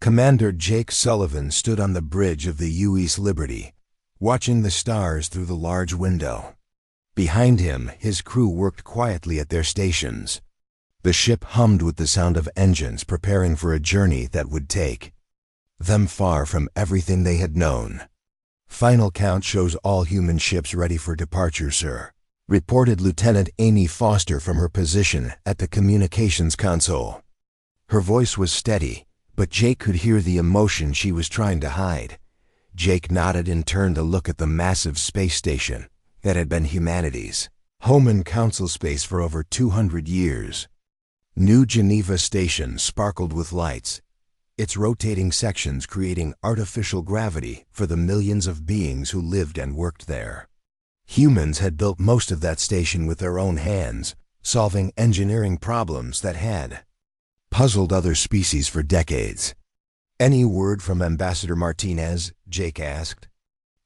Commander Jake Sullivan stood on the bridge of the UES Liberty, watching the stars through the large window. Behind him, his crew worked quietly at their stations. The ship hummed with the sound of engines preparing for a journey that would take them far from everything they had known. "Final count shows all human ships ready for departure, sir," reported Lieutenant Amy Foster from her position at the communications console. Her voice was steady, but Jake could hear the emotion she was trying to hide. Jake nodded and turned to look at the massive space station that had been humanity's home and council space for over 200 years. New Geneva Station sparkled with lights, its rotating sections creating artificial gravity for the millions of beings who lived and worked there. Humans had built most of that station with their own hands, solving engineering problems that had puzzled other species for decades. "Any word from Ambassador Martinez?" Jake asked.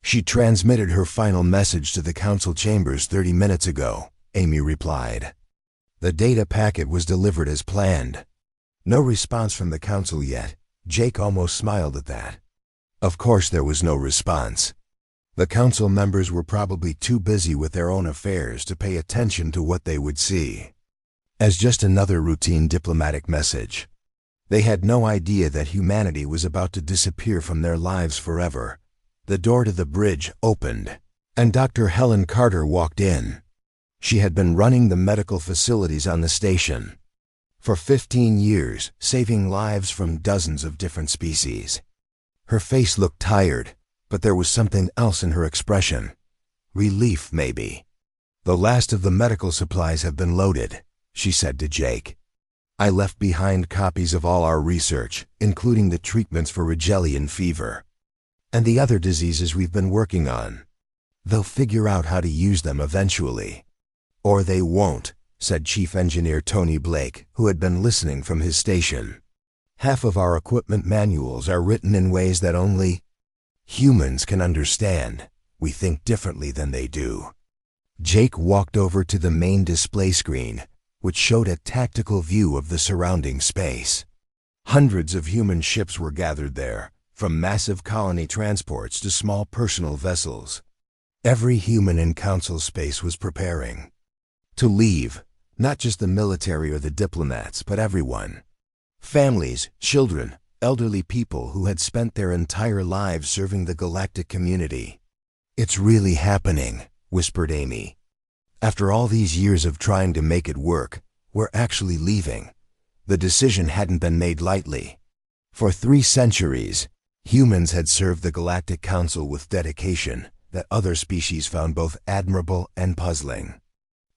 "She transmitted her final message to the council chambers 30 minutes ago," Amy replied. "The data packet was delivered as planned." No response from the council yet. Jake almost smiled at that. Of course there was no response. The council members were probably too busy with their own affairs to pay attention to what they would see as just another routine diplomatic message. They had no idea that humanity was about to disappear from their lives forever. The door to the bridge opened, and Dr. Helen Carter walked in. She had been running the medical facilities on the station for 15 years, saving lives from dozens of different species. Her face looked tired, but there was something else in her expression. Relief, maybe. "The last of the medical supplies have been loaded," she said to Jake. "I left behind copies of all our research, including the treatments for Rigelian fever and the other diseases we've been working on. They'll figure out how to use them eventually." "Or they won't," said Chief Engineer Tony Blake, who had been listening from his station. "Half of our equipment manuals are written in ways that only humans can understand. We think differently than they do." Jake walked over to the main display screen, which showed a tactical view of the surrounding space. Hundreds of human ships were gathered there, from massive colony transports to small personal vessels. Every human in council space was preparing to leave, not just the military or the diplomats, but everyone. Families, children, elderly people who had spent their entire lives serving the galactic community. "It's really happening," whispered Amy. "After all these years of trying to make it work, we're actually leaving." The decision hadn't been made lightly. For 3 centuries, humans had served the Galactic Council with dedication that other species found both admirable and puzzling.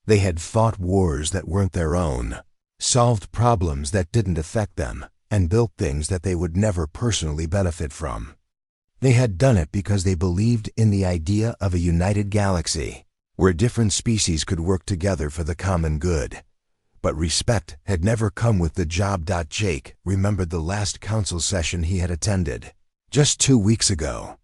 They had fought wars that weren't their own, solved problems that didn't affect them, and built things that they would never personally benefit from. They had done it because they believed in the idea of a united galaxy, where different species could work together for the common good. But respect had never come with the job. Jake remembered the last council session he had attended, just 2 weeks ago.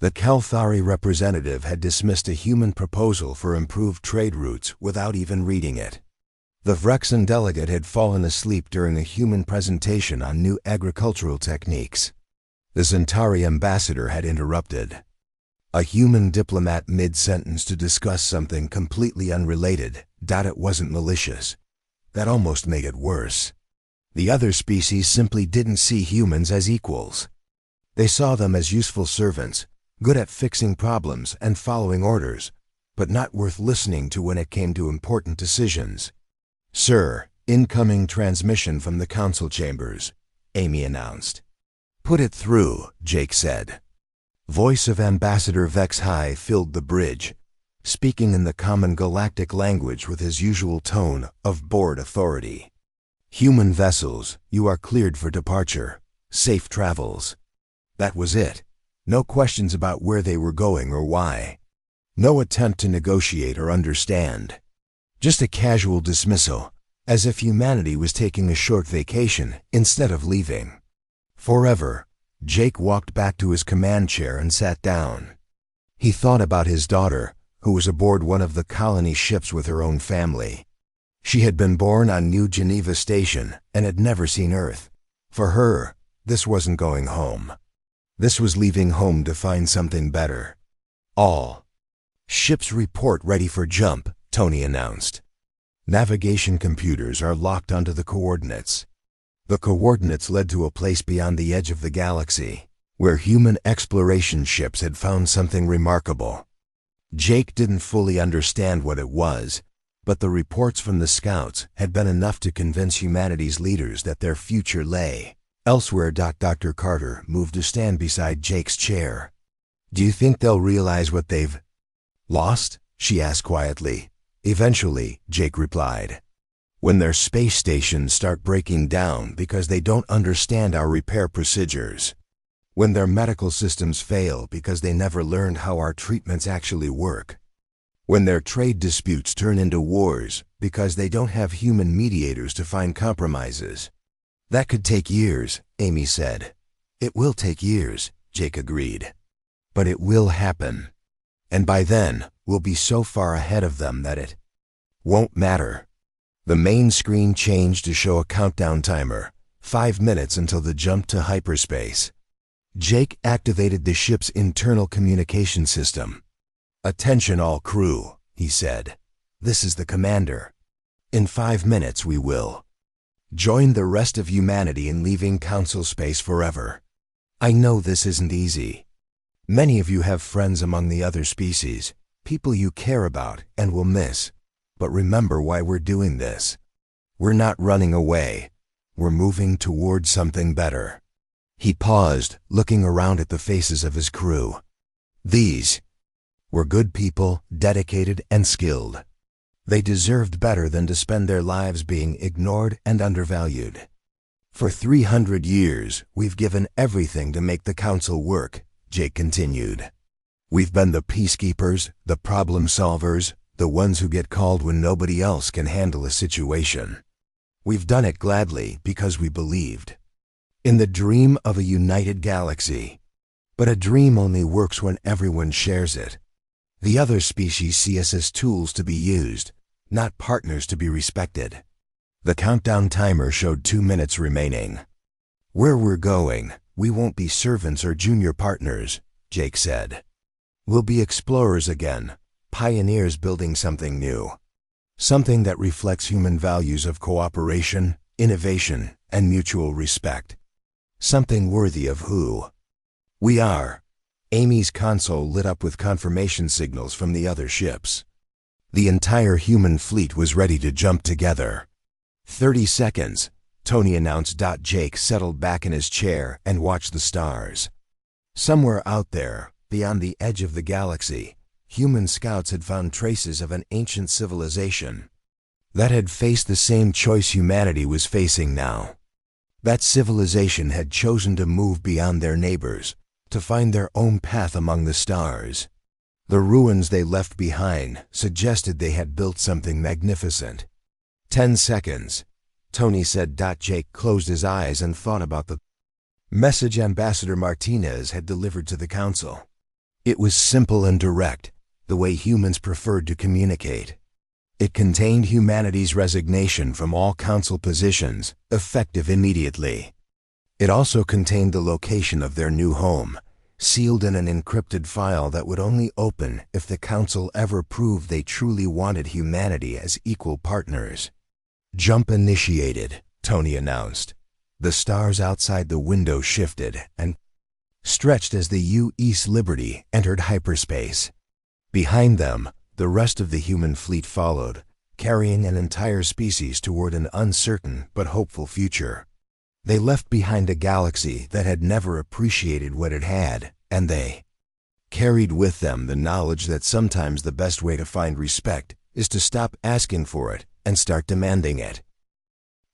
The Kelthari representative had dismissed a human proposal for improved trade routes without even reading it. The Vrexan delegate had fallen asleep during a human presentation on new agricultural techniques. The Zentari ambassador had interrupted a human diplomat mid-sentence to discuss something completely unrelated. It wasn't malicious. That almost made it worse. The other species simply didn't see humans as equals. They saw them as useful servants, good at fixing problems and following orders, but not worth listening to when it came to important decisions. "Sir, incoming transmission from the council chambers," Amy announced. "Put it through," Jake said. Voice of Ambassador Vex High filled the bridge, speaking in the common galactic language with his usual tone of bored authority. "Human vessels, you are cleared for departure. Safe travels." That was it. No questions about where they were going or why. No attempt to negotiate or understand. Just a casual dismissal, as if humanity was taking a short vacation instead of leaving forever. Jake walked back to his command chair and sat down. He thought about his daughter, who was aboard one of the colony ships with her own family. She had been born on New Geneva Station and had never seen Earth. For her, This wasn't going home. This was leaving home to find something better. All ships report ready for jump, Tony announced. Navigation computers are locked onto the coordinates. The coordinates led to a place beyond the edge of the galaxy, where human exploration ships had found something remarkable. Jake didn't fully understand what it was, but the reports from the scouts had been enough to convince humanity's leaders that their future lay elsewhere. Dr. Carter moved to stand beside Jake's chair. "Do you think they'll realize what they've lost?" she asked quietly. "Eventually," Jake replied. "When their space stations start breaking down because they don't understand our repair procedures. When their medical systems fail because they never learned how our treatments actually work. When their trade disputes turn into wars because they don't have human mediators to find compromises." "That could take years," Amy said. "It will take years," Jake agreed. "But it will happen. And by then, we'll be so far ahead of them that it won't matter." The main screen changed to show a countdown timer, 5 minutes until the jump to hyperspace. Jake activated the ship's internal communication system. "Attention all crew," he said. "This is the commander. In 5 minutes we will join the rest of humanity in leaving Council space forever. I know this isn't easy. Many of you have friends among the other species, people you care about and will miss. But remember why we're doing this. We're not running away. We're moving toward something better." He paused, looking around at the faces of his crew. These were good people, dedicated and skilled. They deserved better than to spend their lives being ignored and undervalued. "For 300 years, we've given everything to make the Council work," Jake continued. "We've been the peacekeepers, the problem solvers, the ones who get called when nobody else can handle a situation. We've done it gladly because we believed in the dream of a united galaxy. But a dream only works when everyone shares it. The other species see us as tools to be used, not partners to be respected." The countdown timer showed 2 minutes remaining. "Where we're going, we won't be servants or junior partners," Jake said. "We'll be explorers again, pioneers building something new. Something that reflects human values of cooperation, innovation, and mutual respect. Something worthy of who we are." Amy's console lit up with confirmation signals from the other ships. The entire human fleet was ready to jump together. 30 seconds, Tony announced. Jake settled back in his chair and watched the stars. Somewhere out there, beyond the edge of the galaxy, human scouts had found traces of an ancient civilization that had faced the same choice humanity was facing now. That civilization had chosen to move beyond their neighbors, to find their own path among the stars. The ruins they left behind suggested they had built something magnificent. 10 seconds, Tony said. Jake closed his eyes and thought about the message Ambassador Martinez had delivered to the Council. It was simple and direct, the way humans preferred to communicate. It contained humanity's resignation from all Council positions, effective immediately. It also contained the location of their new home, sealed in an encrypted file that would only open if the Council ever proved they truly wanted humanity as equal partners. "Jump initiated," Tony announced. The stars outside the window shifted and stretched as the U.S. Liberty entered hyperspace. Behind them, the rest of the human fleet followed, carrying an entire species toward an uncertain but hopeful future. They left behind a galaxy that had never appreciated what it had, and they carried with them the knowledge that sometimes the best way to find respect is to stop asking for it and start demanding it.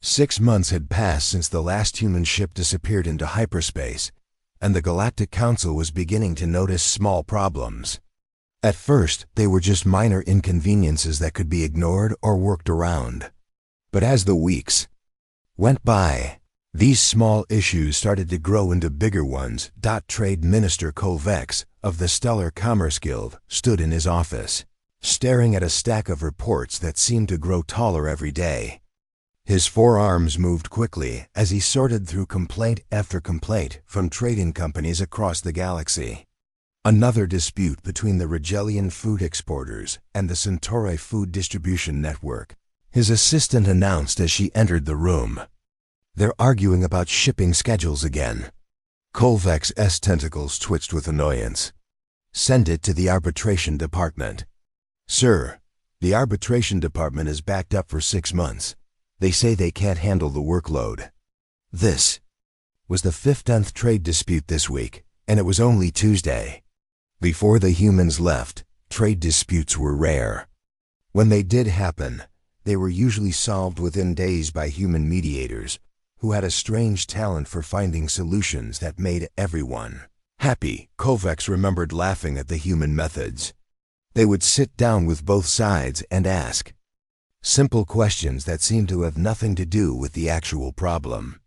6 months had passed since the last human ship disappeared into hyperspace, and the Galactic Council was beginning to notice small problems. At first, they were just minor inconveniences that could be ignored or worked around. But as the weeks went by, these small issues started to grow into bigger ones. Trade Minister Kovex of the Stellar Commerce Guild stood in his office, staring at a stack of reports that seemed to grow taller every day. His forearms moved quickly as he sorted through complaint after complaint from trading companies across the galaxy. Another dispute between the Rigelian food exporters and the Centauri food distribution network, his assistant announced as she entered the room. They're arguing about shipping schedules again. Kolvek's tentacles twitched with annoyance. Send it to the arbitration department. Sir, the arbitration department is backed up for 6 months. They say they can't handle the workload. This was the 15th trade dispute this week, and it was only Tuesday. Before the humans left, trade disputes were rare. When they did happen, they were usually solved within days by human mediators, who had a strange talent for finding solutions that made everyone happy. Kovacs remembered laughing at the human methods. They would sit down with both sides and ask simple questions that seemed to have nothing to do with the actual problem.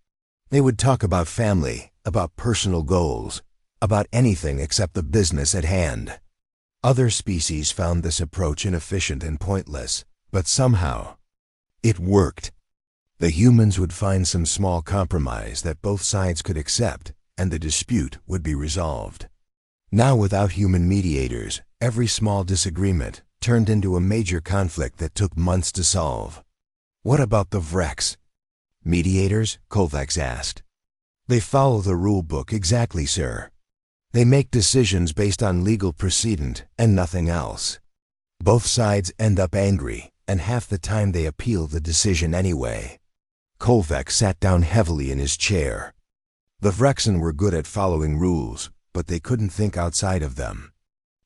They would talk about family, about personal goals, about anything except the business at hand. Other species found this approach inefficient and pointless, but somehow it worked. The humans would find some small compromise that both sides could accept, and the dispute would be resolved. Now, without human mediators, every small disagreement turned into a major conflict that took months to solve. What about the Vrex? Mediators? Kovacs asked. They follow the rule book exactly, sir. They make decisions based on legal precedent and nothing else. Both sides end up angry, and half the time they appeal the decision anyway. Kovacs sat down heavily in his chair. The Vrexen were good at following rules, but they couldn't think outside of them.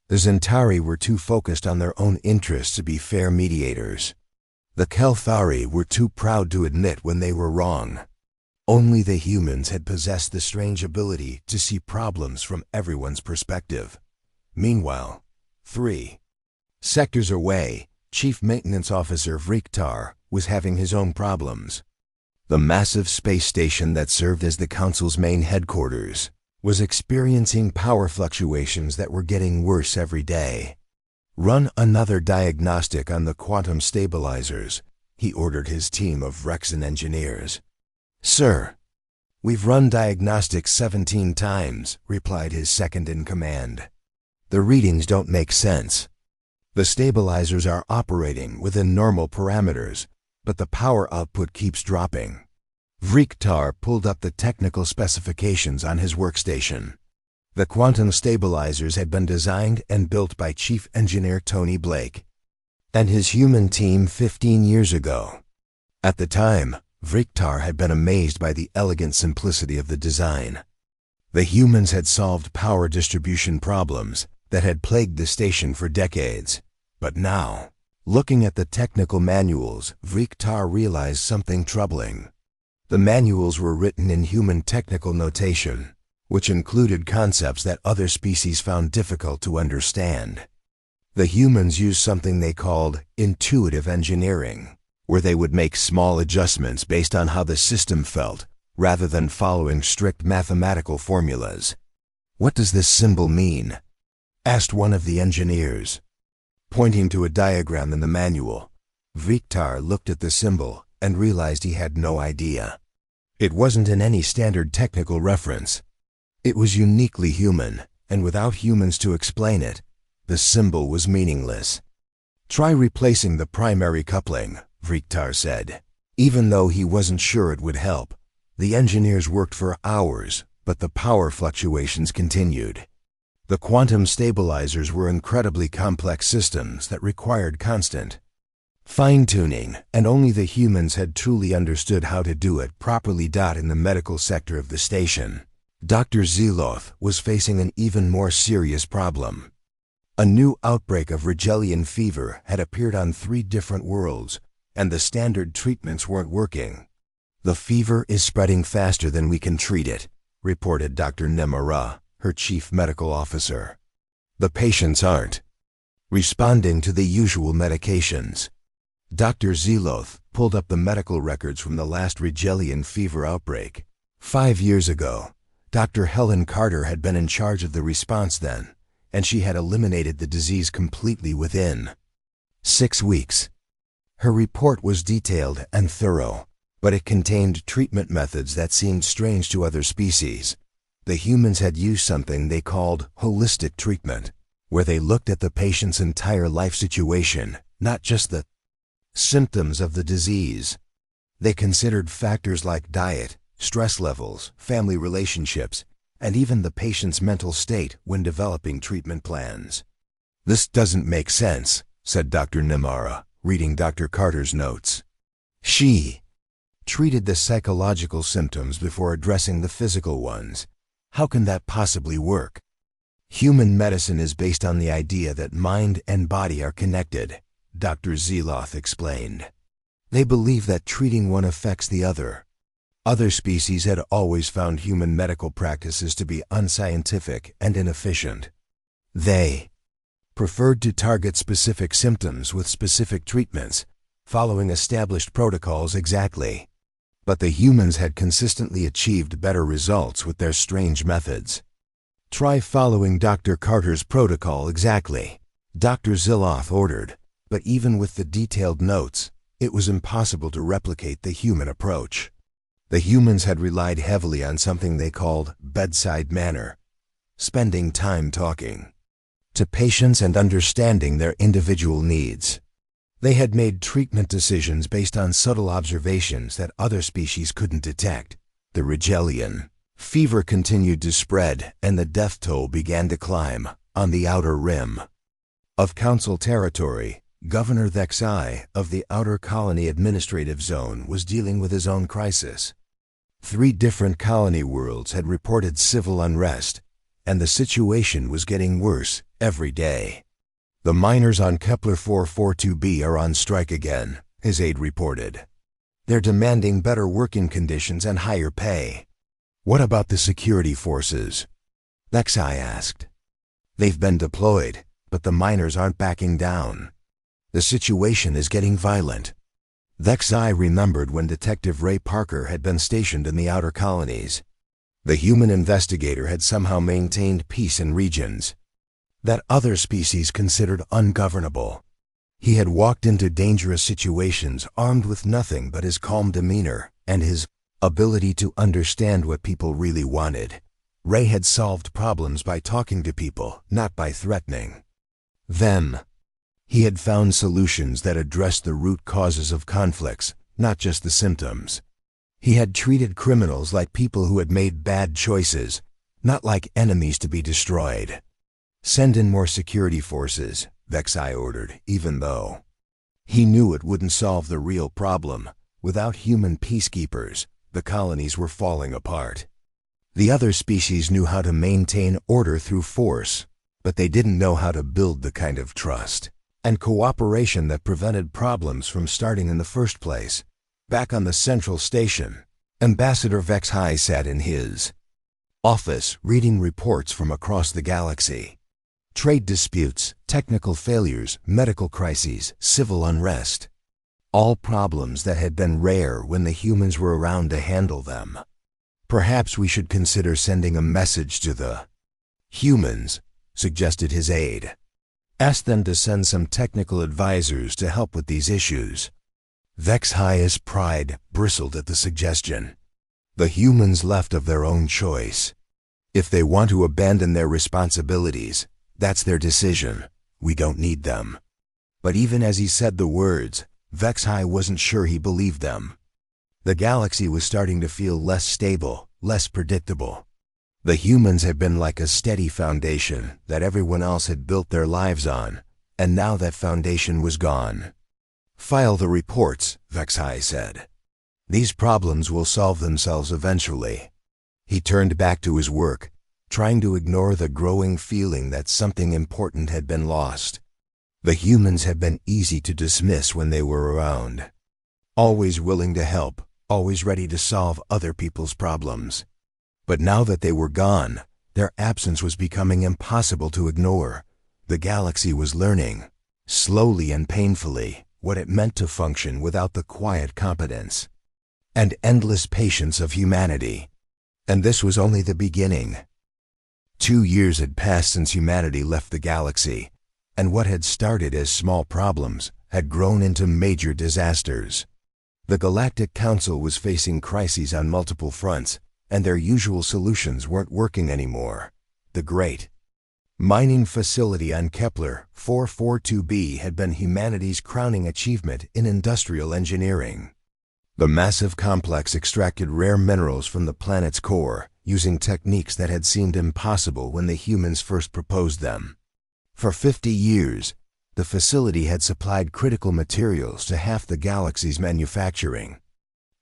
The Zentari were too focused on their own interests to be fair mediators. The Kelthari were too proud to admit when they were wrong. Only the humans had possessed the strange ability to see problems from everyone's perspective. Meanwhile, 3 sectors away, Chief Maintenance Officer Vriktar was having his own problems. The massive space station that served as the Council's main headquarters was experiencing power fluctuations that were getting worse every day. Run another diagnostic on the quantum stabilizers, he ordered his team of Vrexen engineers. Sir, we've run diagnostics 17 times, replied his second-in-command. The readings don't make sense. The stabilizers are operating within normal parameters, but the power output keeps dropping. Vriktar pulled up the technical specifications on his workstation. The quantum stabilizers had been designed and built by Chief Engineer Tony Blake and his human team 15 years ago. At the time, Vriktar had been amazed by the elegant simplicity of the design. The humans had solved power distribution problems that had plagued the station for decades. But now, looking at the technical manuals, Vriktar realized something troubling. The manuals were written in human technical notation, which included concepts that other species found difficult to understand. The humans used something they called intuitive engineering, where they would make small adjustments based on how the system felt, rather than following strict mathematical formulas. What does this symbol mean? Asked one of the engineers. Pointing to a diagram in the manual, Vriktar looked at the symbol and realized he had no idea. It wasn't in any standard technical reference. It was uniquely human, and without humans to explain it, the symbol was meaningless. Try replacing the primary coupling, Vriktar said. Even though he wasn't sure it would help, the engineers worked for hours, but the power fluctuations continued. The quantum stabilizers were incredibly complex systems that required constant fine-tuning, and only the humans had truly understood how to do it properly. In the medical sector of the station, Dr. Zeloth was facing an even more serious problem. A new outbreak of Rigelian fever had appeared on 3 different worlds, and the standard treatments weren't working. The fever is spreading faster than we can treat it, reported Dr. Nemara, her chief medical officer. The patients aren't responding to the usual medications. Dr. Zeloth pulled up the medical records from the last Rigelian fever outbreak. 5 years ago, Dr. Helen Carter had been in charge of the response then, and she had eliminated the disease completely within 6 weeks. Her report was detailed and thorough, but it contained treatment methods that seemed strange to other species. The humans had used something they called holistic treatment, where they looked at the patient's entire life situation, not just the symptoms of the disease. They considered factors like diet, stress levels, family relationships, and even the patient's mental state when developing treatment plans. "This doesn't make sense," said Dr. Nimara, reading Dr. Carter's notes. She treated the psychological symptoms before addressing the physical ones. How can that possibly work? Human medicine is based on the idea that mind and body are connected, Dr. Zeloth explained. They believe that treating one affects the other. Other species had always found human medical practices to be unscientific and inefficient. They preferred to target specific symptoms with specific treatments, following established protocols exactly. But the humans had consistently achieved better results with their strange methods. "Try following Dr. Carter's protocol exactly," Dr. Zeloth ordered, but even with the detailed notes, it was impossible to replicate the human approach. The humans had relied heavily on something they called bedside manner, spending time talking to patients and understanding their individual needs. They had made treatment decisions based on subtle observations that other species couldn't detect. The Rigelian fever continued to spread, and the death toll began to climb on the outer rim of Council territory. Governor Thexai of the Outer Colony Administrative Zone was dealing with his own crisis. 3 different colony worlds had reported civil unrest, and the situation was getting worse every day. "The miners on Kepler 442b are on strike again," his aide reported. "They're demanding better working conditions and higher pay." "What about the security forces?" Thexai asked. "They've been deployed, but the miners aren't backing down. The situation is getting violent." Thexai remembered when Detective Ray Parker had been stationed in the outer colonies. The human investigator had somehow maintained peace in regions that other species considered ungovernable. He had walked into dangerous situations armed with nothing but his calm demeanor and his ability to understand what people really wanted. Ray had solved problems by talking to people, not by threatening them. He had found solutions that addressed the root causes of conflicts, not just the symptoms. He had treated criminals like people who had made bad choices, not like enemies to be destroyed. "Send in more security forces," Thexai ordered, even though he knew it wouldn't solve the real problem. Without human peacekeepers, the colonies were falling apart. The other species knew how to maintain order through force, but they didn't know how to build the kind of trust and cooperation that prevented problems from starting in the first place. Back on the central station, Ambassador Vexhai sat in his office reading reports from across the galaxy. Trade disputes, technical failures, medical crises, civil unrest. All problems that had been rare when the humans were around to handle them. "Perhaps we should consider sending a message to the humans," suggested his aide. "Ask them to send some technical advisors to help with these issues." Vexhai's pride bristled at the suggestion. The humans left of their own choice. If they want to abandon their responsibilities, that's their decision. We don't need them. But even as he said the words, Vexhai wasn't sure he believed them. The galaxy was starting to feel less stable, less predictable. The humans had been like a steady foundation that everyone else had built their lives on, and now that foundation was gone. "File the reports," Vexhai said. "These problems will solve themselves eventually." He turned back to his work, trying to ignore the growing feeling that something important had been lost. The humans had been easy to dismiss when they were around. Always willing to help, always ready to solve other people's problems. But now that they were gone, their absence was becoming impossible to ignore. The galaxy was learning, slowly and painfully, what it meant to function without the quiet competence and endless patience of humanity. And this was only the beginning. 2 years had passed since humanity left the galaxy, and what had started as small problems had grown into major disasters. The Galactic Council was facing crises on multiple fronts, and their usual solutions weren't working anymore. The Great Mining Facility on Kepler 442b had been humanity's crowning achievement in industrial engineering. The massive complex extracted rare minerals from the planet's core, using techniques that had seemed impossible when the humans first proposed them. For 50 years, the facility had supplied critical materials to half the galaxy's manufacturing.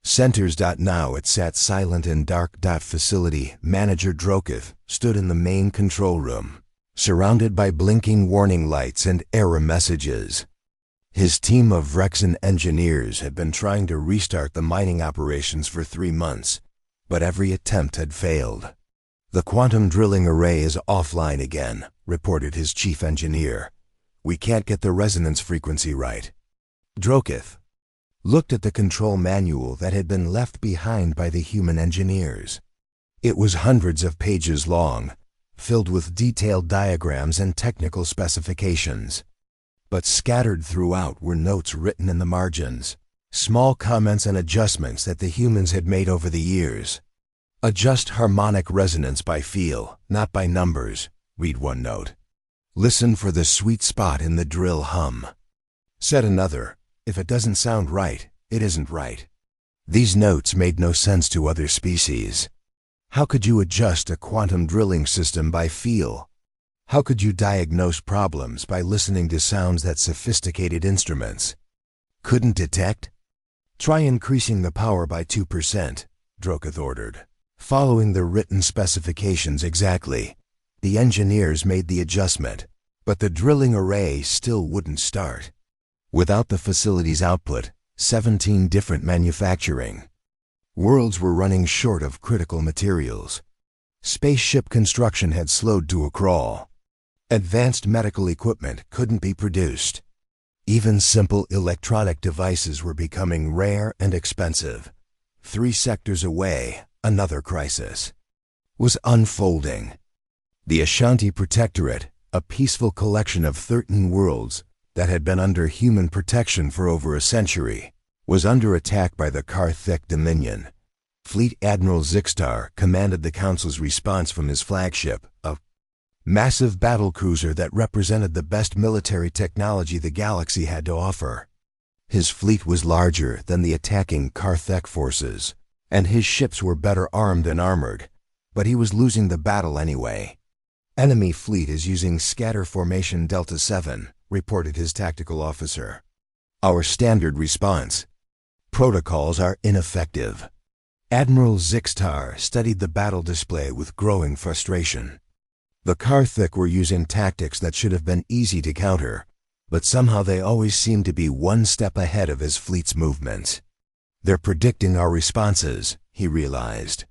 Centers. Now it sat silent and dark. Facility manager Droketh stood in the main control room, surrounded by blinking warning lights and error messages. His team of Rexan engineers had been trying to restart the mining operations for 3 months, but every attempt had failed. "The quantum drilling array is offline again," reported his chief engineer. "We can't get the resonance frequency right." Droketh looked at the control manual that had been left behind by the human engineers. It was hundreds of pages long, filled with detailed diagrams and technical specifications. But scattered throughout were notes written in the margins, small comments and adjustments that the humans had made over the years. "Adjust harmonic resonance by feel, not by numbers," read one note. "Listen for the sweet spot in the drill hum," said another. "If it doesn't sound right, it isn't right." These notes made no sense to other species. How could you adjust a quantum drilling system by feel? How could you diagnose problems by listening to sounds that sophisticated instruments couldn't detect? "Try increasing the power by 2%, Droketh ordered. Following the written specifications exactly, the engineers made the adjustment, but the drilling array still wouldn't start. Without the facility's output, 17 different manufacturing worlds were running short of critical materials. Spaceship construction had slowed to a crawl. Advanced medical equipment couldn't be produced. Even simple electronic devices were becoming rare and expensive. 3 sectors away, another crisis was unfolding. The Ashanti Protectorate, a peaceful collection of 13 worlds that had been under human protection for over a century, was under attack by the Karthik Dominion. Fleet Admiral Zixtar commanded the Council's response from his flagship, a massive battlecruiser that represented the best military technology the galaxy had to offer. His fleet was larger than the attacking Karthik forces, and his ships were better armed and armored, but he was losing the battle anyway. "Enemy fleet is using scatter formation Delta 7, reported his tactical officer. "Our standard response protocols are ineffective." Admiral Zixtar studied the battle display with growing frustration. The Karthik were using tactics that should have been easy to counter, but somehow they always seemed to be one step ahead of his fleet's movements. "They're predicting our responses," he realized.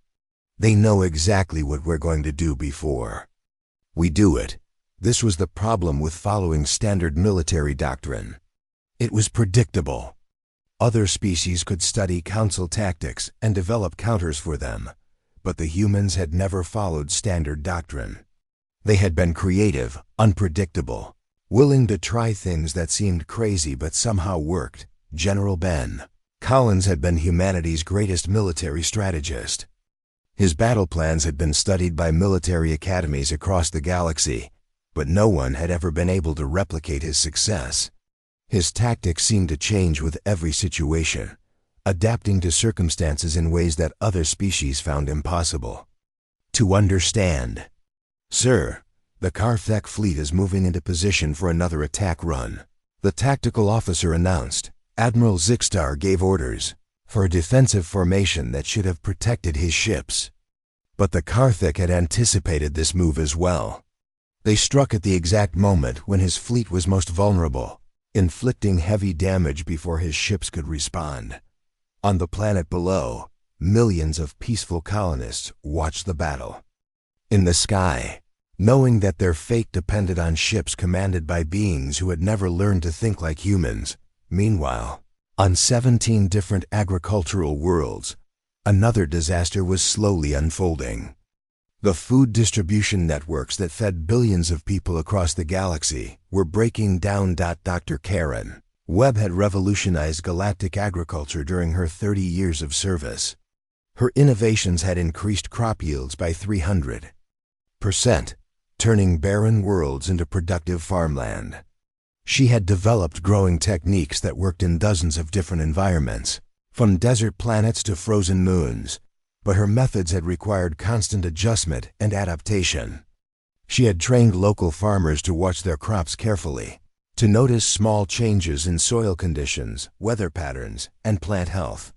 "They know exactly what we're going to do before we do it." This was the problem with following standard military doctrine. It was predictable. Other species could study council tactics and develop counters for them, but the humans had never followed standard doctrine. They had been creative, unpredictable, willing to try things that seemed crazy but somehow worked. General Ben Collins had been humanity's greatest military strategist. His battle plans had been studied by military academies across the galaxy, but no one had ever been able to replicate his success. His tactics seemed to change with every situation, adapting to circumstances in ways that other species found impossible to understand. "Sir, the Karthik fleet is moving into position for another attack run," the tactical officer announced. Admiral Zixtar gave orders for a defensive formation that should have protected his ships. But the Karthik had anticipated this move as well. They struck at the exact moment when his fleet was most vulnerable, inflicting heavy damage before his ships could respond. On the planet below, millions of peaceful colonists watched the battle. In the sky, knowing that their fate depended on ships commanded by beings who had never learned to think like humans. Meanwhile, on 17 different agricultural worlds, another disaster was slowly unfolding. The food distribution networks that fed billions of people across the galaxy were breaking down. Dr. Karen Webb had revolutionized galactic agriculture during her 30 years of service. Her innovations had increased crop yields by 300%, turning barren worlds into productive farmland. She had developed growing techniques that worked in dozens of different environments, from desert planets to frozen moons, but her methods had required constant adjustment and adaptation. She had trained local farmers to watch their crops carefully, to notice small changes in soil conditions, weather patterns, and plant health.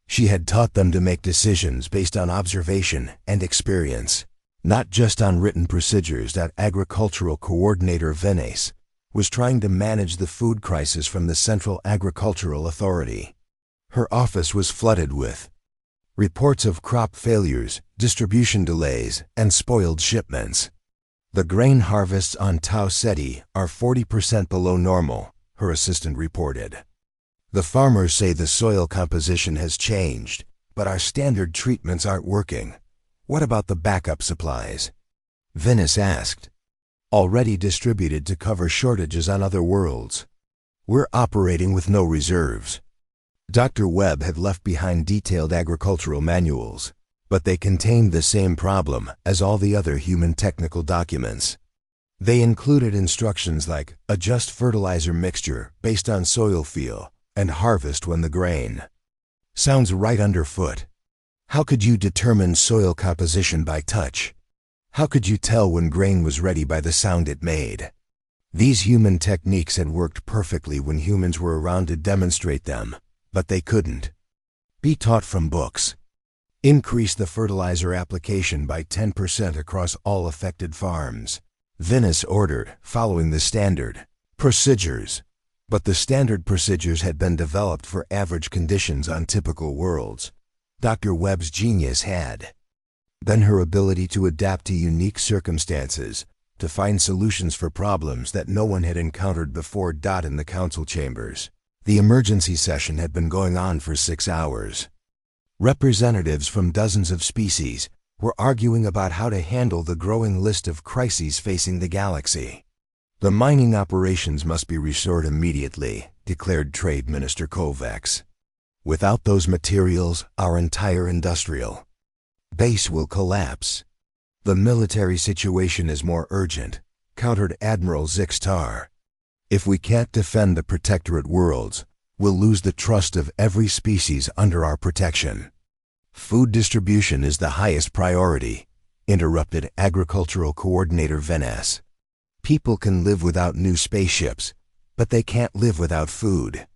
She had taught them to make decisions based on observation and experience, not just on written procedures. That agricultural coordinator Venice was trying to manage the food crisis from the Central Agricultural Authority. Her office was flooded with reports of crop failures, distribution delays, and spoiled shipments. The grain harvests on Tau Ceti are 40% below normal, her assistant reported. The farmers say the soil composition has changed, but our standard treatments aren't working. What about the backup supplies? Venice asked. Already distributed to cover shortages on other worlds. We're operating with no reserves. Dr. Webb had left behind detailed agricultural manuals, but they contained the same problem as all the other human technical documents. They included instructions like adjust fertilizer mixture based on soil feel and harvest when the grain. Sounds right underfoot. How could you determine soil composition by touch? How could you tell when grain was ready by the sound it made? These human techniques had worked perfectly when humans were around to demonstrate them, but they couldn't be taught from books. Increase the fertilizer application by 10% across all affected farms, Venice ordered, following the standard procedures. But the standard procedures had been developed for average conditions on typical worlds. Dr. Webb's genius had then her ability to adapt to unique circumstances, to find solutions for problems that no one had encountered before. In the council chambers, the emergency session had been going on for 6 hours. Representatives from dozens of species were arguing about how to handle the growing list of crises facing the galaxy. The mining operations must be restored immediately, declared Trade Minister Kovacs. Without those materials, our entire industrial base will collapse. The military situation is more urgent, countered Admiral Zixtar. If we can't defend the Protectorate worlds, we'll lose the trust of every species under our protection. Food distribution is the highest priority, interrupted Agricultural Coordinator Venice. People can live without new spaceships, but they can't live without food.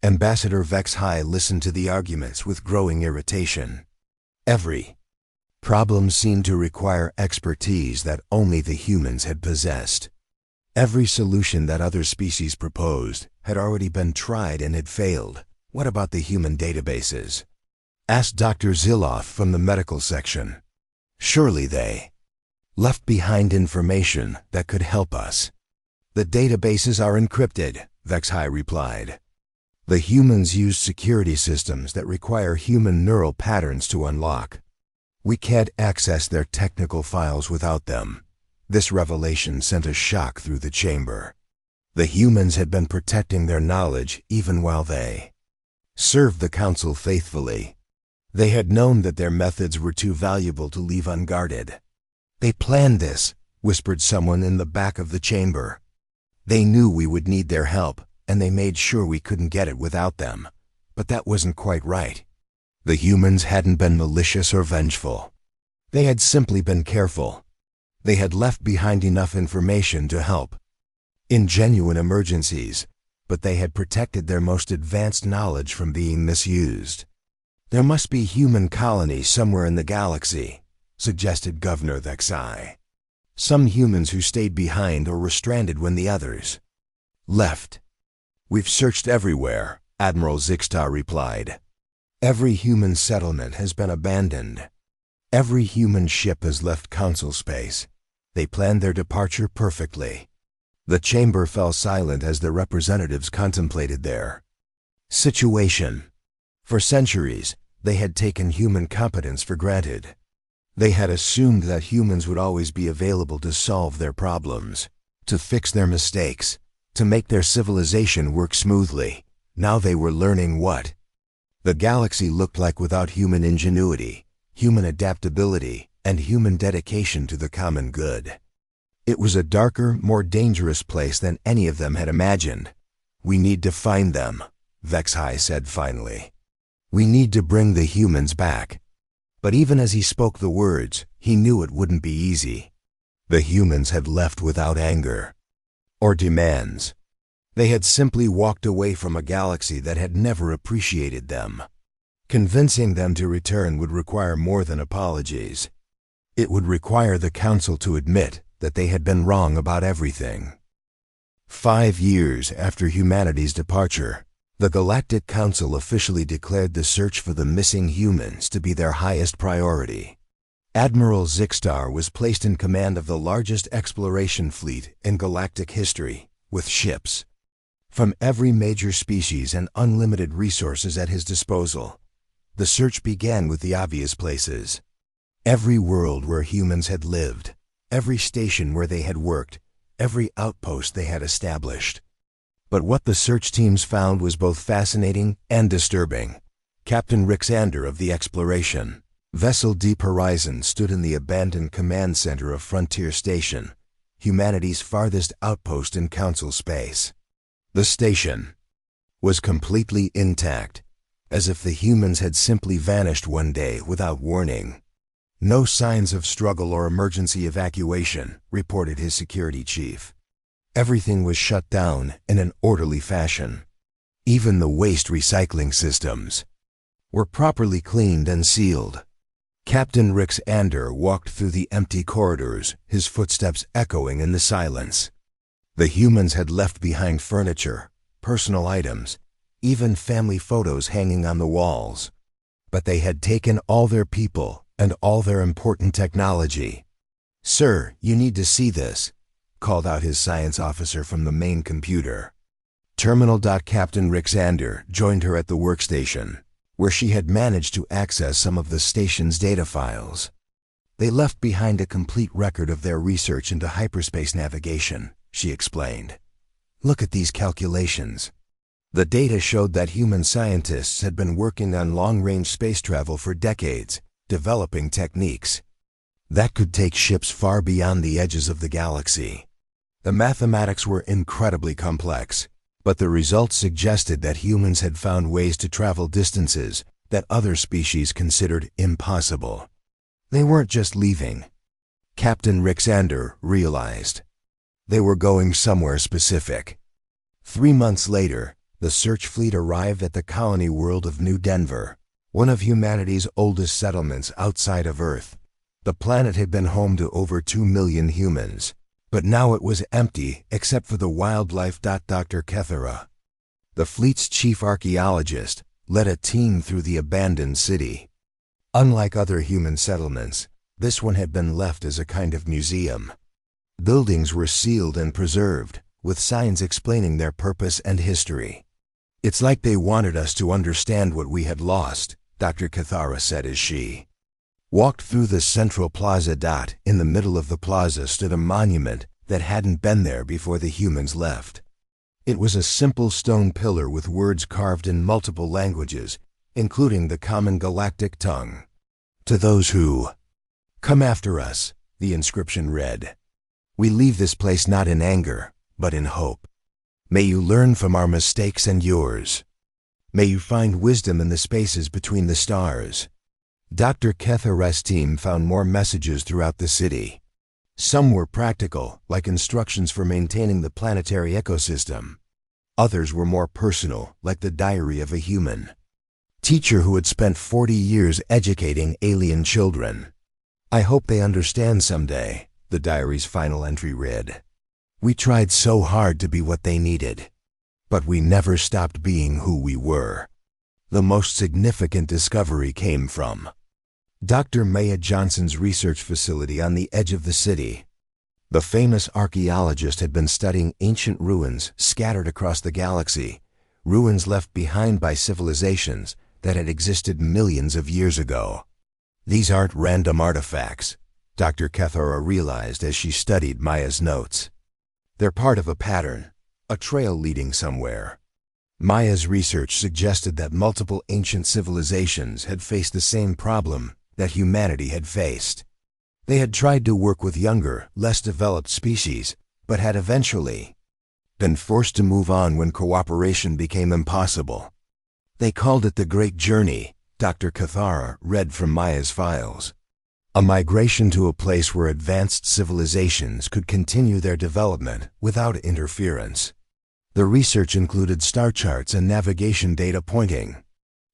Ambassador Vexhai listened to the arguments with growing irritation. Every problem seemed to require expertise that only the humans had possessed. Every solution that other species proposed had already been tried and had failed. What about the human databases? Asked Dr. Ziloff from the medical section. Surely they left behind information that could help us. The databases are encrypted, Vexhai replied. The humans use security systems that require human neural patterns to unlock. We can't access their technical files without them. This revelation sent a shock through the chamber. The humans had been protecting their knowledge even while they served the council faithfully. They had known that their methods were too valuable to leave unguarded. They planned this, whispered someone in the back of the chamber. They knew we would need their help, and they made sure we couldn't get it without them. But that wasn't quite right. The humans hadn't been malicious or vengeful. They had simply been careful. They had left behind enough information to help in genuine emergencies, but they had protected their most advanced knowledge from being misused. There must be human colonies somewhere in the galaxy, suggested Governor Vexhai. Some humans who stayed behind or were stranded when the others left. We've searched everywhere, Admiral Zixtar replied. Every human settlement has been abandoned. Every human ship has left council space. They planned their departure perfectly. The chamber fell silent as the representatives contemplated their situation. For centuries, they had taken human competence for granted. They had assumed that humans would always be available to solve their problems, to fix their mistakes, to make their civilization work smoothly. Now they were learning what the galaxy looked like without human ingenuity, human adaptability, and human dedication to the common good. It was a darker, more dangerous place than any of them had imagined. "We need to find them," Vexhai said finally. "We need to bring the humans back." But even as he spoke the words, he knew it wouldn't be easy. The humans had left without anger or demands. They had simply walked away from a galaxy that had never appreciated them. Convincing them to return would require more than apologies. It would require the Council to admit that they had been wrong about everything. 5 years after humanity's departure, the Galactic Council officially declared the search for the missing humans to be their highest priority. Admiral Zixstar was placed in command of the largest exploration fleet in galactic history, with ships from every major species and unlimited resources at his disposal. The search began with the obvious places. Every world where humans had lived, every station where they had worked, every outpost they had established. But what the search teams found was both fascinating and disturbing. Captain Rixander of the exploration Vessel Deep Horizon stood in the abandoned command center of Frontier Station, humanity's farthest outpost in Council space. The station was completely intact, as if the humans had simply vanished one day without warning. "No signs of struggle or emergency evacuation," reported his security chief. Everything was shut down in an orderly fashion. Even the waste recycling systems were properly cleaned and sealed. Captain Rixander walked through the empty corridors, his footsteps echoing in the silence. The humans had left behind furniture, personal items, even family photos hanging on the walls. But they had taken all their people and all their important technology. "Sir, you need to see this," called out his science officer from the main computer. Terminal. Captain Rixander joined her at the workstation, where she had managed to access some of the station's data files. "They left behind a complete record of their research into hyperspace navigation," she explained. "Look at these calculations." The data showed that human scientists had been working on long-range space travel for decades, developing techniques that could take ships far beyond the edges of the galaxy. The mathematics were incredibly complex, but the results suggested that humans had found ways to travel distances that other species considered impossible. They weren't just leaving, Captain Rixander realized. They were going somewhere specific. 3 months later, the search fleet arrived at the colony world of New Denver, one of humanity's oldest settlements outside of Earth. The planet had been home to over 2 million humans, but now it was empty except for the wildlife. Dr. Kethera, the fleet's chief archaeologist, led a team through the abandoned city. Unlike other human settlements, this one had been left as a kind of museum. Buildings were sealed and preserved, with signs explaining their purpose and history. "It's like they wanted us to understand what we had lost," Dr. Kethera said as she walked through the central plaza. In the middle of the plaza stood a monument that hadn't been there before the humans left. It was a simple stone pillar with words carved in multiple languages, including the common galactic tongue. "To those who come after us," the inscription read, "we leave this place not in anger, but in hope. May you learn from our mistakes and yours. May you find wisdom in the spaces between the stars." Dr. Kethera's team found more messages throughout the city. Some were practical, like instructions for maintaining the planetary ecosystem. Others were more personal, like the diary of a human teacher who had spent 40 years educating alien children. "I hope they understand someday," the diary's final entry read. "We tried so hard to be what they needed, but we never stopped being who we were." The most significant discovery came from Dr. Maya Johnson's research facility on the edge of the city. The famous archaeologist had been studying ancient ruins scattered across the galaxy, ruins left behind by civilizations that had existed millions of years ago. "These aren't random artifacts," Dr. Kethera realized as she studied Maya's notes. "They're part of a pattern, a trail leading somewhere. Maya's research suggested that multiple ancient civilizations had faced the same problem that humanity had faced. They had tried to work with younger, less developed species, but had eventually been forced to move on when cooperation became impossible. They called it the Great Journey, Dr. Cathara read from Maya's files. A migration to a place where advanced civilizations could continue their development without interference. The research included star charts and navigation data pointing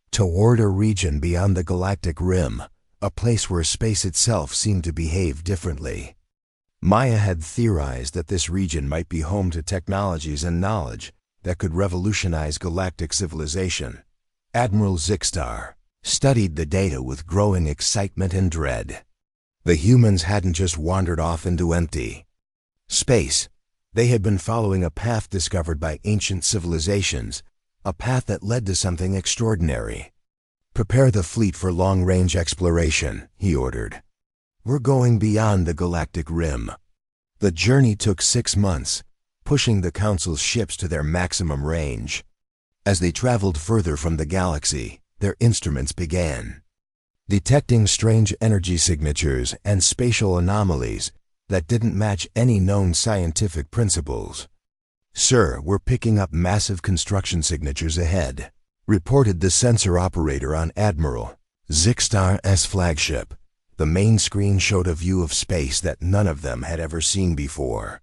toward a region beyond the galactic rim, a place where space itself seemed to behave differently. Maya had theorized that this region might be home to technologies and knowledge that could revolutionize galactic civilization. Admiral Zixtar studied the data with growing excitement and dread. The humans hadn't just wandered off into empty space. They had been following a path discovered by ancient civilizations, a path that led to something extraordinary. "Prepare the fleet for long-range exploration," he ordered. "We're going beyond the galactic rim." The journey took 6 months, pushing the Council's ships to their maximum range. As they traveled further from the galaxy, their instruments began detecting strange energy signatures and spatial anomalies that didn't match any known scientific principles. "Sir, we're picking up massive construction signatures ahead," reported the sensor operator on Admiral Zixtar's flagship. The main screen showed a view of space that none of them had ever seen before.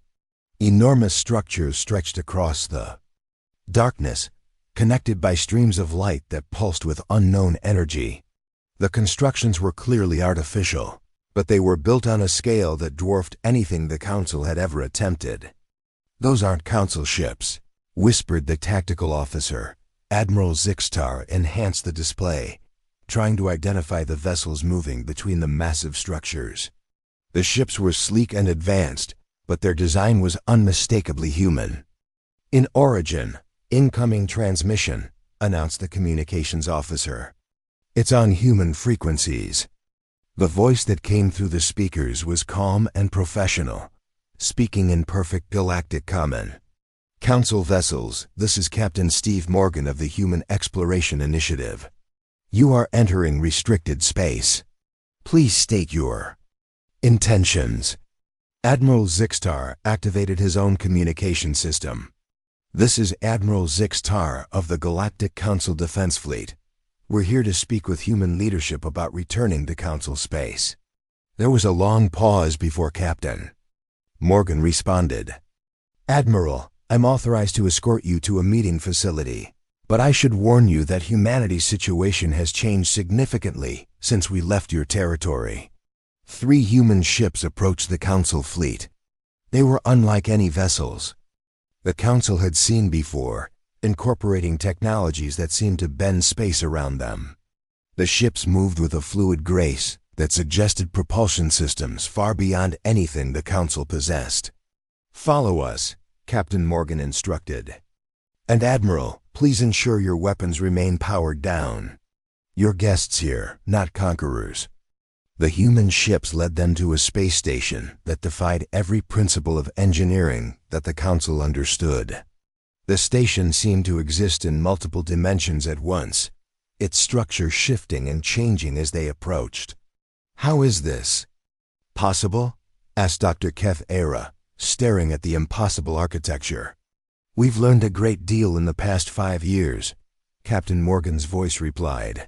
Enormous structures stretched across the darkness, connected by streams of light that pulsed with unknown energy. The constructions were clearly artificial, but they were built on a scale that dwarfed anything the Council had ever attempted. "Those aren't Council ships," whispered the tactical officer. Admiral Zixtar enhanced the display, trying to identify the vessels moving between the massive structures. The ships were sleek and advanced, but their design was unmistakably human. "In origin, incoming transmission," announced the communications officer. "It's on human frequencies." The voice that came through the speakers was calm and professional, speaking in perfect galactic common. "Council vessels, this is Captain Steve Morgan of the Human Exploration Initiative. You are entering restricted space. Please state your intentions." Admiral Zixtar activated his own communication system. "This is Admiral Zixtar of the Galactic Council Defense Fleet. We're here to speak with human leadership about returning to Council space." There was a long pause before Captain Morgan responded. "Admiral, I'm authorized to escort you to a meeting facility, but I should warn you that humanity's situation has changed significantly since we left your territory." 3 human ships approached the Council fleet. They were unlike any vessels the Council had seen before, incorporating technologies that seemed to bend space around them. The ships moved with a fluid grace that suggested propulsion systems far beyond anything the Council possessed. "Follow us," Captain Morgan instructed. "And Admiral, please ensure your weapons remain powered down. You're guests here, not conquerors." The human ships led them to a space station that defied every principle of engineering that the Council understood. The station seemed to exist in multiple dimensions at once, its structure shifting and changing as they approached. "How is this possible?" asked Dr. Keth Era, staring at the impossible architecture. "We've learned a great deal in the past 5 years," Captain Morgan's voice replied.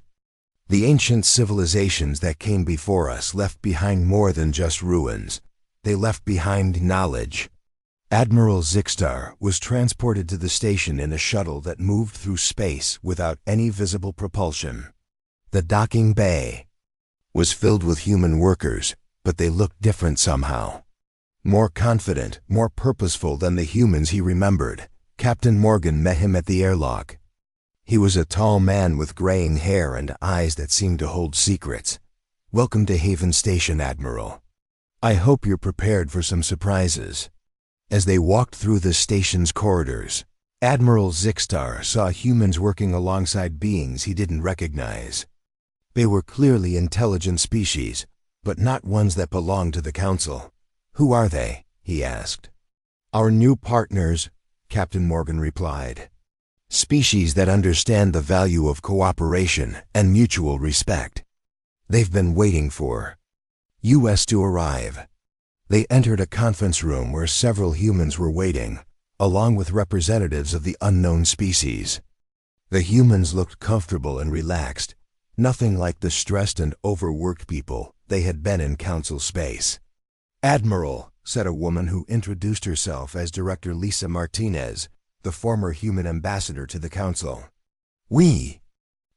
"The ancient civilizations that came before us left behind more than just ruins. They left behind knowledge." Admiral Zixtar was transported to the station in a shuttle that moved through space without any visible propulsion. The docking bay was filled with human workers, but they looked different somehow. More confident, more purposeful than the humans he remembered. Captain Morgan met him at the airlock. He was a tall man with graying hair and eyes that seemed to hold secrets. "Welcome to Haven Station, Admiral. I hope you're prepared for some surprises." As they walked through the station's corridors, Admiral Zixtar saw humans working alongside beings he didn't recognize. They were clearly intelligent species, but not ones that belonged to the Council. "Who are they?" he asked. "Our new partners," Captain Morgan replied. Species that understand the value of cooperation and mutual respect. They've been waiting for us to arrive. They entered a conference room where several humans were waiting, along with representatives of the unknown species. The humans looked comfortable and relaxed, nothing like the stressed and overworked people they had been in council space. Admiral, said a woman who introduced herself as Director Lisa Martinez, the former human ambassador to the council. We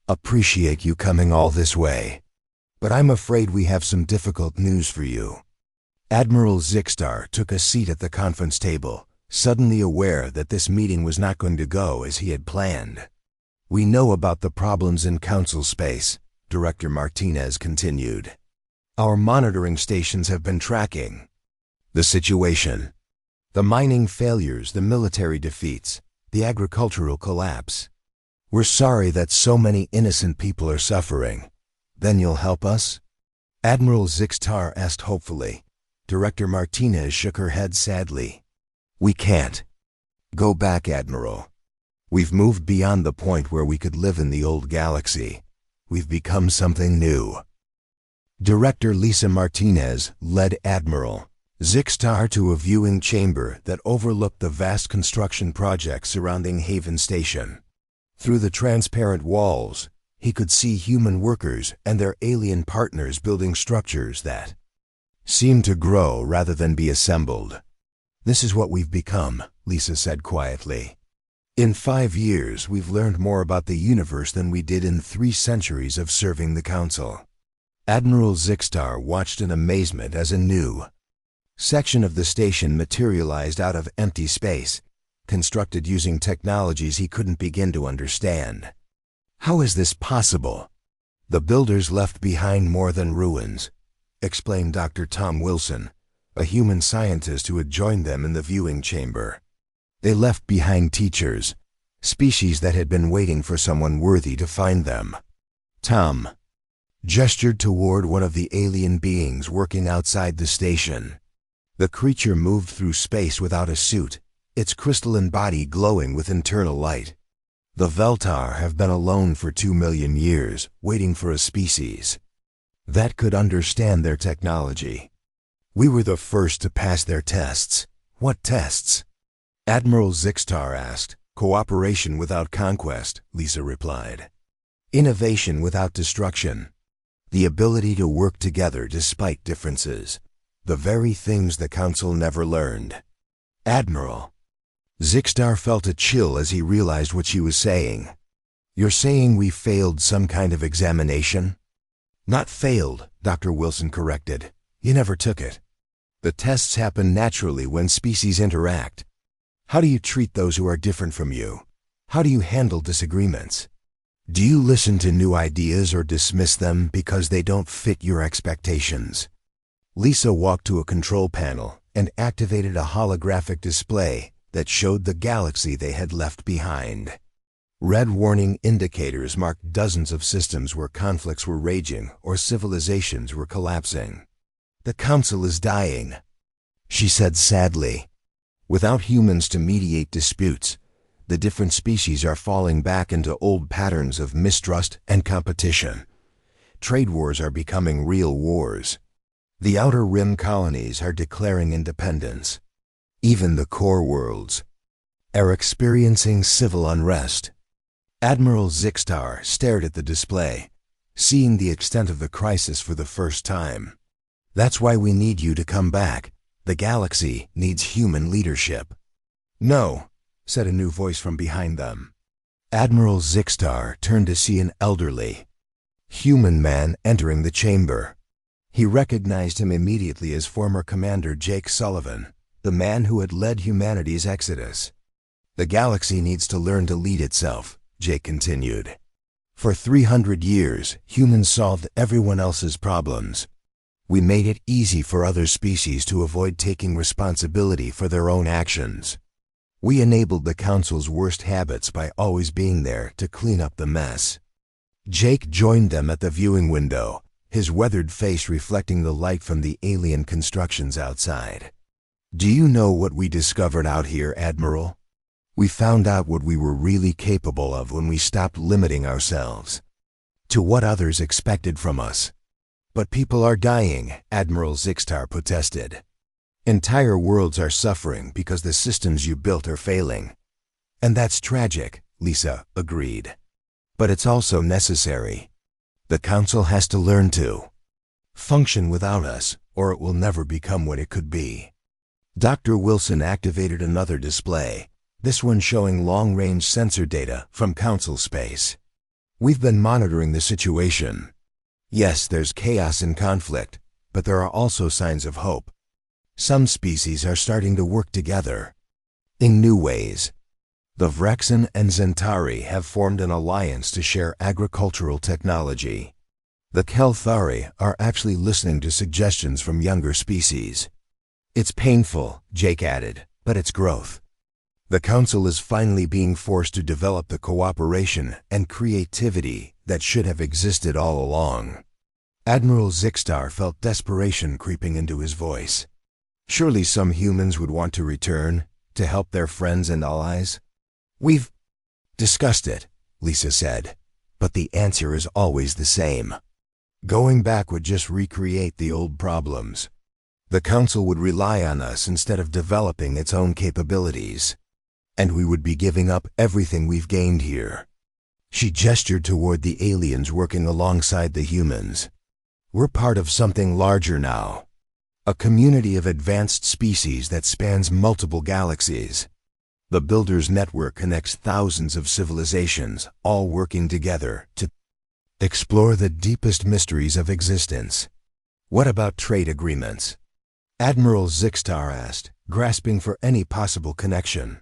appreciate you coming all this way, but I'm afraid we have some difficult news for you. Admiral Zixstar took a seat at the conference table, suddenly aware that this meeting was not going to go as he had planned. We know about the problems in council space, Director Martinez continued. Our monitoring stations have been tracking the situation. The mining failures, the military defeats, the agricultural collapse. We're sorry that so many innocent people are suffering. Then you'll help us? Admiral Zixstar asked hopefully. Director Martinez shook her head sadly. We can't. Go back, Admiral. We've moved beyond the point where we could live in the old galaxy. We've become something new. Director Lisa Martinez led Admiral Zixstar to a viewing chamber that overlooked the vast construction project surrounding Haven Station. Through the transparent walls, he could see human workers and their alien partners building structures that seemed to grow rather than be assembled. This is what we've become, Lisa said quietly. In 5 years, we've learned more about the universe than we did in 3 centuries of serving the Council. Admiral Zixstar watched in amazement as a new section of the station materialized out of empty space, constructed using technologies he couldn't begin to understand. How is this possible? The builders left behind more than ruins, explained Dr. Tom Wilson, a human scientist who had joined them in the viewing chamber. They left behind teachers, species that had been waiting for someone worthy to find them. Tom gestured toward one of the alien beings working outside the station. The creature moved through space without a suit, its crystalline body glowing with internal light. The Veltar have been alone for 2 million years, waiting for a species that could understand their technology. We were the first to pass their tests. What tests? Admiral Zixstar asked. Cooperation without conquest, Lisa replied. Innovation without destruction. The ability to work together despite differences. The very things the Council never learned. Admiral. Zixstar felt a chill as he realized what she was saying. You're saying we failed some kind of examination? Not failed, Dr. Wilson corrected. You never took it. The tests happen naturally when species interact. How do you treat those who are different from you? How do you handle disagreements? Do you listen to new ideas or dismiss them because they don't fit your expectations? Lisa walked to a control panel and activated a holographic display that showed the galaxy they had left behind. Red warning indicators marked dozens of systems where conflicts were raging or civilizations were collapsing. The Council is dying, she said sadly. Without humans to mediate disputes, the different species are falling back into old patterns of mistrust and competition. Trade wars are becoming real wars. The Outer Rim colonies are declaring independence. Even the core worlds are experiencing civil unrest. Admiral Zixstar stared at the display, seeing the extent of the crisis for the first time. That's why we need you to come back. The galaxy needs human leadership. No, said a new voice from behind them. Admiral Zixstar turned to see an elderly human man entering the chamber. He recognized him immediately as former Commander Jake Sullivan, the man who had led humanity's exodus. The galaxy needs to learn to lead itself, Jake continued. For 300 years, humans solved everyone else's problems. We made it easy for other species to avoid taking responsibility for their own actions. We enabled the Council's worst habits by always being there to clean up the mess. Jake joined them at the viewing window, his weathered face reflecting the light from the alien constructions outside. Do you know what we discovered out here, Admiral? We found out what we were really capable of when we stopped limiting ourselves to what others expected from us. But people are dying, Admiral Zixtar protested. Entire worlds are suffering because the systems you built are failing. And that's tragic, Lisa agreed. But it's also necessary. The Council has to learn to function without us, or it will never become what it could be. Dr. Wilson activated another display, this one showing long-range sensor data from Council space. We've been monitoring the situation. Yes, there's chaos and conflict, but there are also signs of hope. Some species are starting to work together in new ways. The Vrexen and Zentari have formed an alliance to share agricultural technology. The Kelthari are actually listening to suggestions from younger species. It's painful, Jake added, but it's growth. The Council is finally being forced to develop the cooperation and creativity that should have existed all along. Admiral Zixtar felt desperation creeping into his voice. Surely some humans would want to return, to help their friends and allies? We've discussed it, Lisa said, but the answer is always the same. Going back would just recreate the old problems. The Council would rely on us instead of developing its own capabilities. And we would be giving up everything we've gained here. She gestured toward the aliens working alongside the humans. We're part of something larger now. A community of advanced species that spans multiple galaxies. The Builders Network connects thousands of civilizations, all working together to explore the deepest mysteries of existence. What about trade agreements? Admiral Zixtar asked, grasping for any possible connection.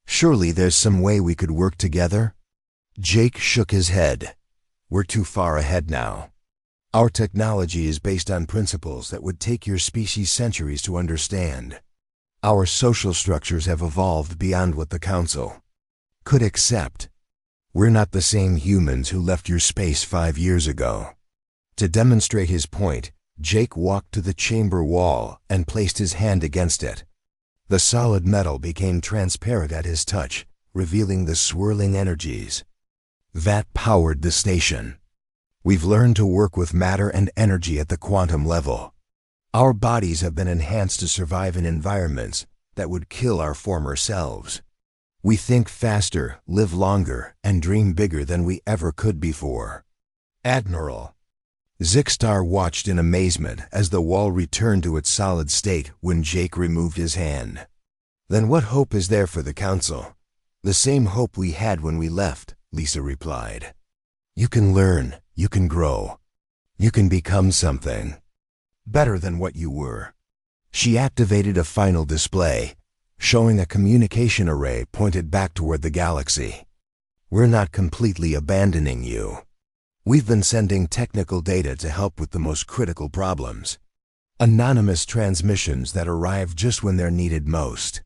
Surely there's some way we could work together? Jake shook his head. We're too far ahead now. Our technology is based on principles that would take your species centuries to understand. Our social structures have evolved beyond what the Council could accept. We're not the same humans who left your space 5 years ago. To demonstrate his point, Jake walked to the chamber wall and placed his hand against it. The solid metal became transparent at his touch, revealing the swirling energies that powered the station. We've learned to work with matter and energy at the quantum level. Our bodies have been enhanced to survive in environments that would kill our former selves. We think faster, live longer, and dream bigger than we ever could before. Admiral Zixtar watched in amazement as the wall returned to its solid state when Jake removed his hand. Then what hope is there for the Council? The same hope we had when we left, Lisa replied. You can learn, you can grow, you can become something better than what you were. She activated a final display, showing a communication array pointed back toward the galaxy. We're not completely abandoning you. We've been sending technical data to help with the most critical problems. Anonymous transmissions that arrive just when they're needed most.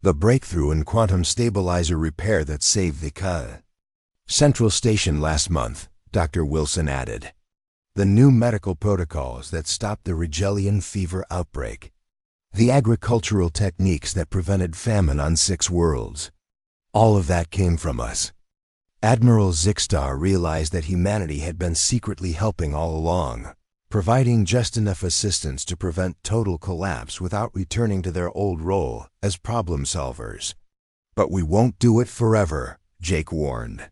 The breakthrough in quantum stabilizer repair that saved the Central Station last month, Dr. Wilson added. The new medical protocols that stopped the Rigelian fever outbreak. The agricultural techniques that prevented famine on 6 worlds. All of that came from us. Admiral Zixtar realized that humanity had been secretly helping all along, providing just enough assistance to prevent total collapse without returning to their old role as problem solvers. But we won't do it forever, Jake warned.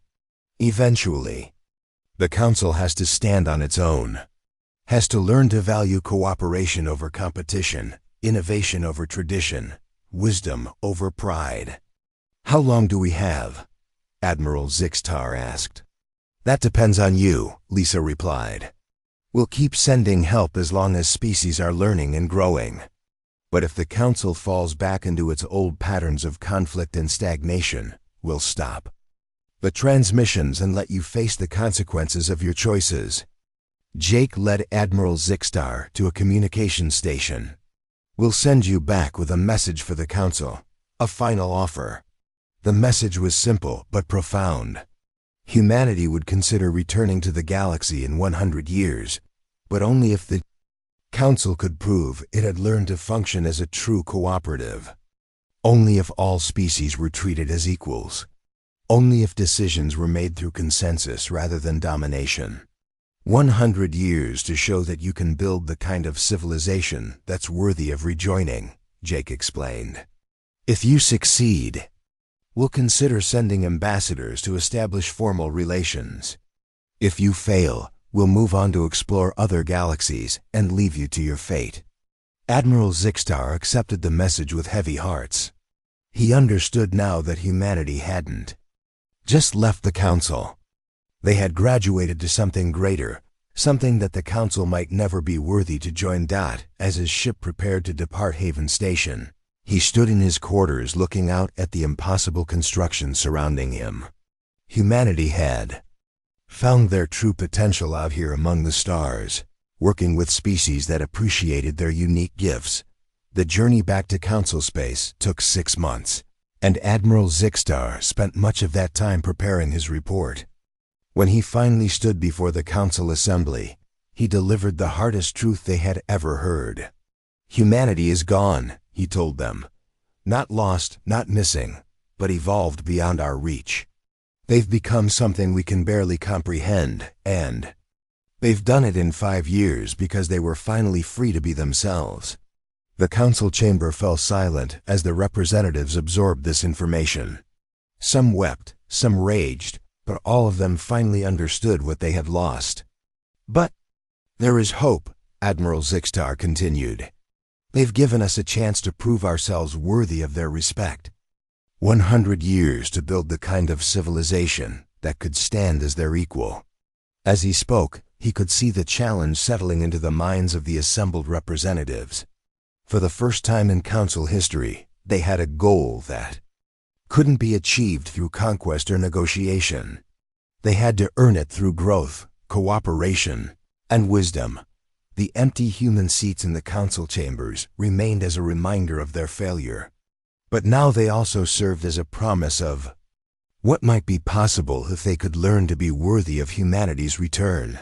Eventually, the Council has to stand on its own, has to learn to value cooperation over competition, innovation over tradition, wisdom over pride. How long do we have? Admiral Zixtar asked. That depends on you, Lisa replied. We'll keep sending help as long as species are learning and growing. But if the Council falls back into its old patterns of conflict and stagnation, we'll stop the transmissions and let you face the consequences of your choices. Jake led Admiral Zixtar to a communication station. We'll send you back with a message for the Council, a final offer. The message was simple but profound. Humanity would consider returning to the galaxy in 100 years, but only if the Council could prove it had learned to function as a true cooperative. Only if all species were treated as equals. Only if decisions were made through consensus rather than domination. 100 years to show that you can build the kind of civilization that's worthy of rejoining, Jake explained. If you succeed, we'll consider sending ambassadors to establish formal relations. If you fail, we'll move on to explore other galaxies and leave you to your fate. Admiral Zixtar accepted the message with heavy hearts. He understood now that humanity hadn't just left the Council. They had graduated to something greater, something that the Council might never be worthy to join. As his ship prepared to depart Haven Station, he stood in his quarters looking out at the impossible construction surrounding him. Humanity had found their true potential out here among the stars, working with species that appreciated their unique gifts. The journey back to Council space took 6 months, and Admiral Zixtar spent much of that time preparing his report. When he finally stood before the Council assembly, he delivered the hardest truth they had ever heard. Humanity is gone, he told them. Not lost, not missing, but evolved beyond our reach. They've become something we can barely comprehend, and they've done it in 5 years because they were finally free to be themselves. The Council chamber fell silent as the representatives absorbed this information. Some wept, some raged, but all of them finally understood what they had lost. But there is hope, Admiral Zixtar continued. They've given us a chance to prove ourselves worthy of their respect. 100 years to build the kind of civilization that could stand as their equal. As he spoke, he could see the challenge settling into the minds of the assembled representatives. For the first time in Council history, they had a goal that couldn't be achieved through conquest or negotiation. They had to earn it through growth, cooperation, and wisdom. The empty human seats in the Council chambers remained as a reminder of their failure. But now they also served as a promise of what might be possible if they could learn to be worthy of humanity's return.